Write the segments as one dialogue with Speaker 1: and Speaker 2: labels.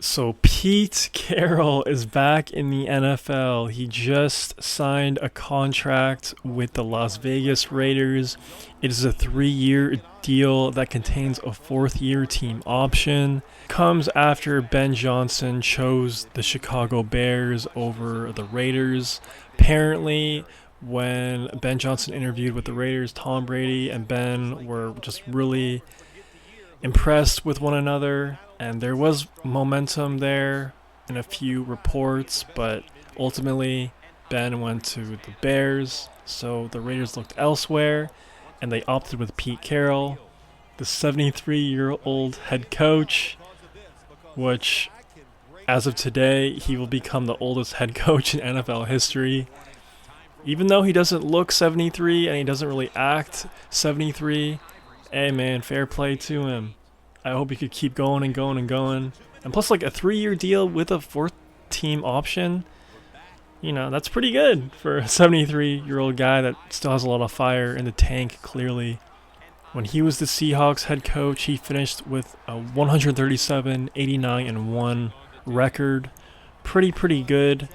Speaker 1: So Pete Carroll is back in the NFL. He just signed a contract with the Las Vegas Raiders. It is a 3-year deal that contains a fourth-year team option. Comes after Ben Johnson chose the Chicago Bears over the Raiders. Apparently, when Ben Johnson interviewed with the Raiders, Tom Brady and Ben were just really impressed with one another, and there was momentum there in a few reports, but ultimately Ben went to the Bears, so the Raiders looked elsewhere, and they opted with Pete Carroll, the 73-year-old head coach, which, as of today, he will become the oldest head coach in NFL history. Even though he doesn't look 73 and he doesn't really act 73, hey man, fair play to him. I hope he could keep going and going and going. And plus, like a 3-year deal with a fourth team option, that's pretty good for a 73-year-old guy that still has a lot of fire in the tank, clearly. When he was the Seahawks head coach, he finished with a 137, 89, and 1 record. Pretty good.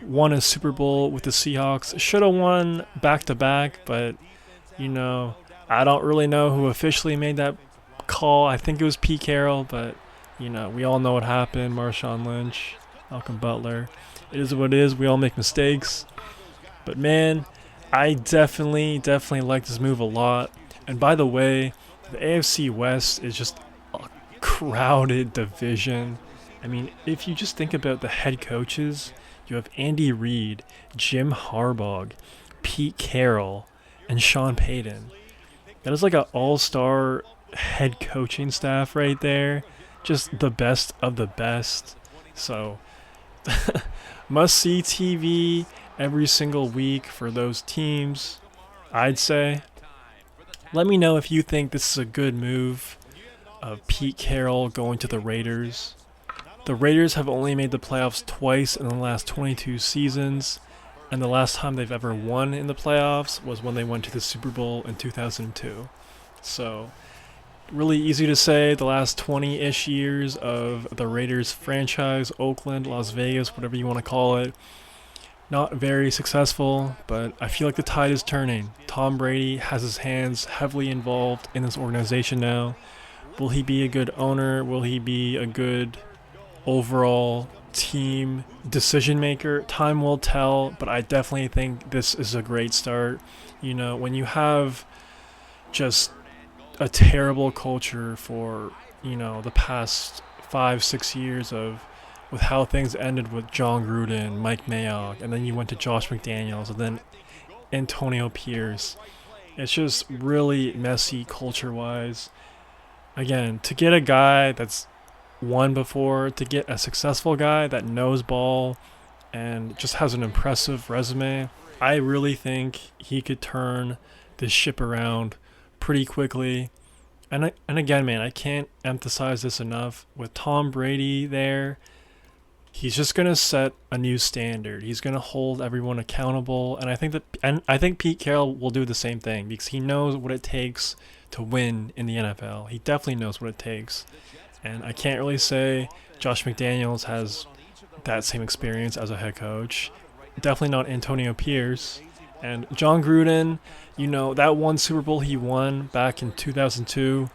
Speaker 1: Won a Super Bowl with the Seahawks. Should have won back-to-back, but, I don't really know who officially made that call. I think it was Pete Carroll, but, we all know what happened. Marshawn Lynch, Malcolm Butler. It is what it is. We all make mistakes. But, man, I definitely like this move a lot. And by the way, the AFC West is just a crowded division. I mean, if you just think about the head coaches, you have Andy Reid, Jim Harbaugh, Pete Carroll, and Sean Payton. That is like an all-star head coaching staff right there. Just the best of the best. So, must-see TV every single week for those teams, I'd say. Let me know if you think this is a good move of Pete Carroll going to the Raiders. The Raiders have only made the playoffs twice in the last 22 seasons, and the last time they've ever won in the playoffs was when they went to the Super Bowl in 2002. So, really easy to say, the last 20-ish years of the Raiders franchise, Oakland, Las Vegas, whatever you want to call it, not very successful, but I feel like the tide is turning. Tom Brady has his hands heavily involved in this organization now. Will he be a good owner? Will he be a good overall team decision maker? Time will tell, but I definitely think this is a great start. When you have just a terrible culture for, the past 5-6 years with how things ended with John Gruden, Mike Mayock, and then you went to Josh McDaniels, and then Antonio Pierce. It's just really messy culture-wise. Again, to get a guy that's won before, to get a successful guy that knows ball and just has an impressive resume, I really think he could turn this ship around pretty quickly. And again, man, I can't emphasize this enough. With Tom Brady there, he's just gonna set a new standard. He's gonna hold everyone accountable, and I think Pete Carroll will do the same thing because he knows what it takes to win in the NFL. He definitely knows what it takes, and I can't really say Josh McDaniels has that same experience as a head coach. Definitely not Antonio Pierce. And John Gruden, that one Super Bowl he won back in 2002,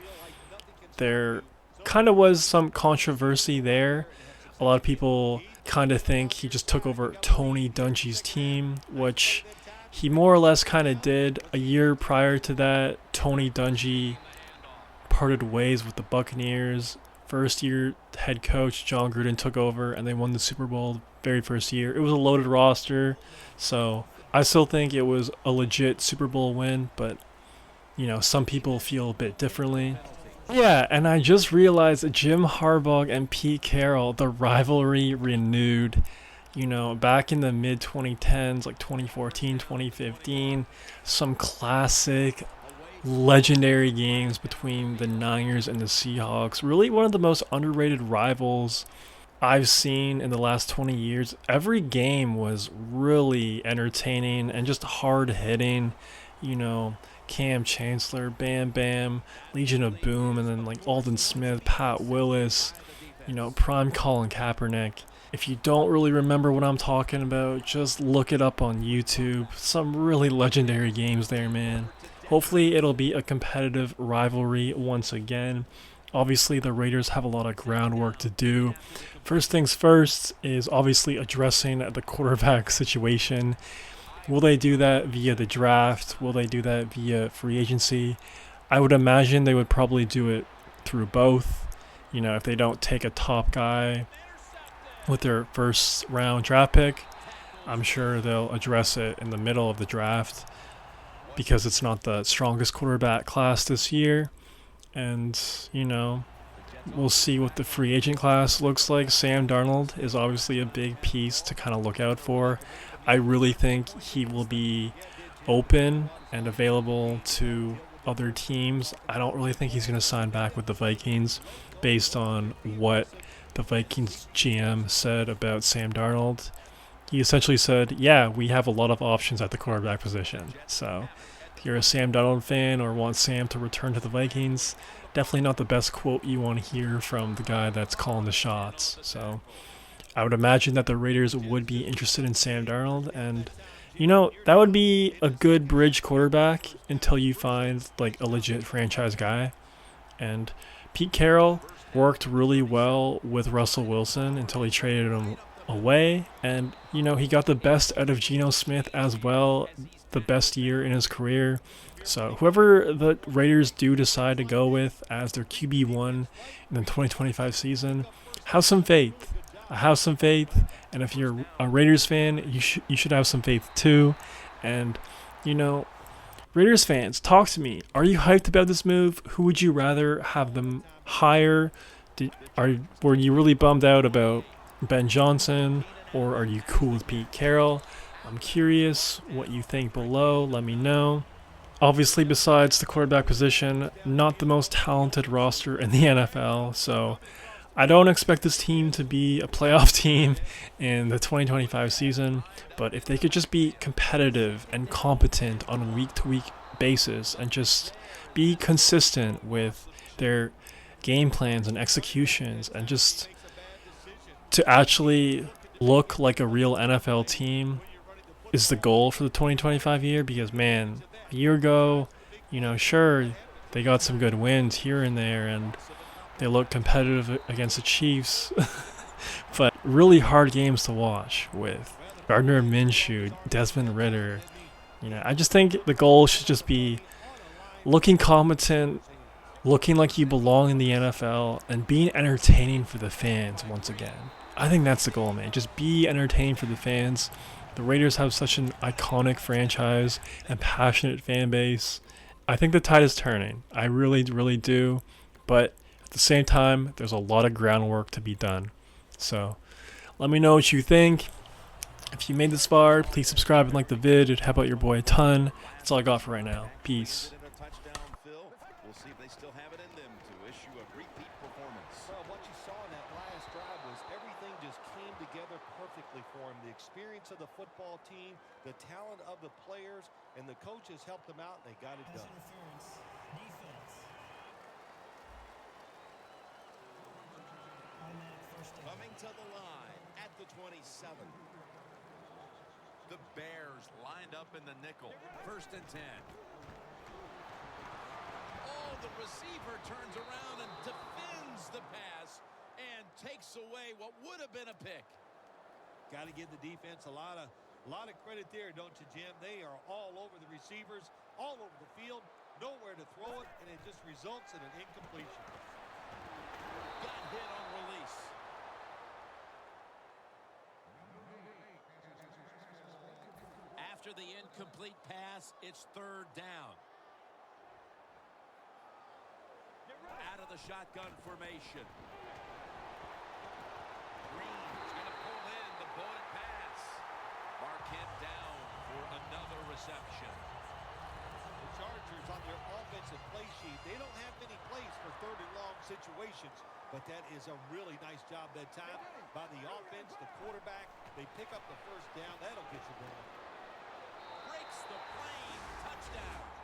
Speaker 1: there kind of was some controversy there. A lot of people kind of think he just took over Tony Dungy's team, which he more or less kind of did. A year prior to that, Tony Dungy parted ways with the Buccaneers. First year head coach John Gruden took over, and they won the Super Bowl the very first year. It was a loaded roster, so I still think it was a legit Super Bowl win, but, some people feel a bit differently. Yeah, and I just realized that Jim Harbaugh and Pete Carroll, the rivalry renewed. Back in the mid-2010s, like 2014, 2015, some classic, legendary games between the Niners and the Seahawks. Really one of the most underrated rivals I've seen in the last 20 years. Every game was really entertaining and just hard-hitting. Cam Chancellor, Bam Bam, Legion of Boom, and then like Alden Smith, Pat Willis. prime Colin Kaepernick. If you don't really remember what I'm talking about, just look it up on YouTube. Some really legendary games there, man. Hopefully it'll be a competitive rivalry once again. Obviously the Raiders have a lot of groundwork to do. First things first is obviously addressing the quarterback situation. Will they do that via the draft? Will they do that via free agency? I would imagine they would probably do it through both. If they don't take a top guy with their first round draft pick, I'm sure they'll address it in the middle of the draft because it's not the strongest quarterback class this year. And, we'll see what the free agent class looks like. Sam Darnold is obviously a big piece to kind of look out for. I really think he will be open and available to other teams. I don't really think he's going to sign back with the Vikings based on what the Vikings GM said about Sam Darnold. He essentially said, yeah, we have a lot of options at the quarterback position. So if you're a Sam Darnold fan or want Sam to return to the Vikings, definitely not the best quote you want to hear from the guy that's calling the shots. So I would imagine that the Raiders would be interested in Sam Darnold, and that would be a good bridge quarterback until you find like a legit franchise guy. And Pete Carroll worked really well with Russell Wilson until he traded him away, and he got the best out of Geno Smith as well, the best year in his career. So whoever the Raiders do decide to go with as their QB1 in the 2025 season, have some faith. Have some faith, and if you're a Raiders fan, you should have some faith too. And Raiders fans, talk to me. Are you hyped about this move? Who would you rather have them hire? Were you really bummed out about Ben Johnson, or are you cool with Pete Carroll? I'm curious what you think below. Let me know. Obviously, besides the quarterback position, not the most talented roster in the NFL, so I don't expect this team to be a playoff team in the 2025 season, but if they could just be competitive and competent on a week-to-week basis and just be consistent with their game plans and executions and just to actually look like a real NFL team is the goal for the 2025 year. Because, man, a year ago, sure, they got some good wins here and there, and they look competitive against the Chiefs, but really hard games to watch with Gardner Minshew, Desmond Ridder. I just think the goal should just be looking competent, looking like you belong in the NFL, and being entertaining for the fans once again. I think that's the goal, man. Just be entertaining for the fans. The Raiders have such an iconic franchise and passionate fan base. I think the tide is turning. I really, really do. But at the same time, there's a lot of groundwork to be done. So let me know what you think. If you made this far, please subscribe and like the vid. It'd help out your boy a ton. That's all I got for right now. Peace.
Speaker 2: We'll see if they still have it in them to issue a repeat performance.
Speaker 3: Well, what you saw in that last drive was everything just came together perfectly for him. The experience of the football team, the talent of the players, and the coaches helped them out, and they got it done.
Speaker 2: Coming to the line at the 27. The Bears lined up in the nickel. 1st and 10. Oh, the receiver turns around and defends the pass and takes away what would have been a pick.
Speaker 3: Got to give the defense a lot of credit there, don't you, Jim? They are all over the receivers, all over the field, nowhere to throw it, and it just results in an incompletion.
Speaker 2: Got hit on release. After the incomplete pass, it's 3rd down. Out of the shotgun formation. Green's going to pull in the bullet pass. Mark him down for another reception.
Speaker 3: The Chargers on their offensive play sheet, they don't have many plays for 3rd and long situations, but that is a really nice job that time by the offense, the quarterback. They pick up the 1st down. That'll get you going.
Speaker 2: Breaks the plane. Touchdown.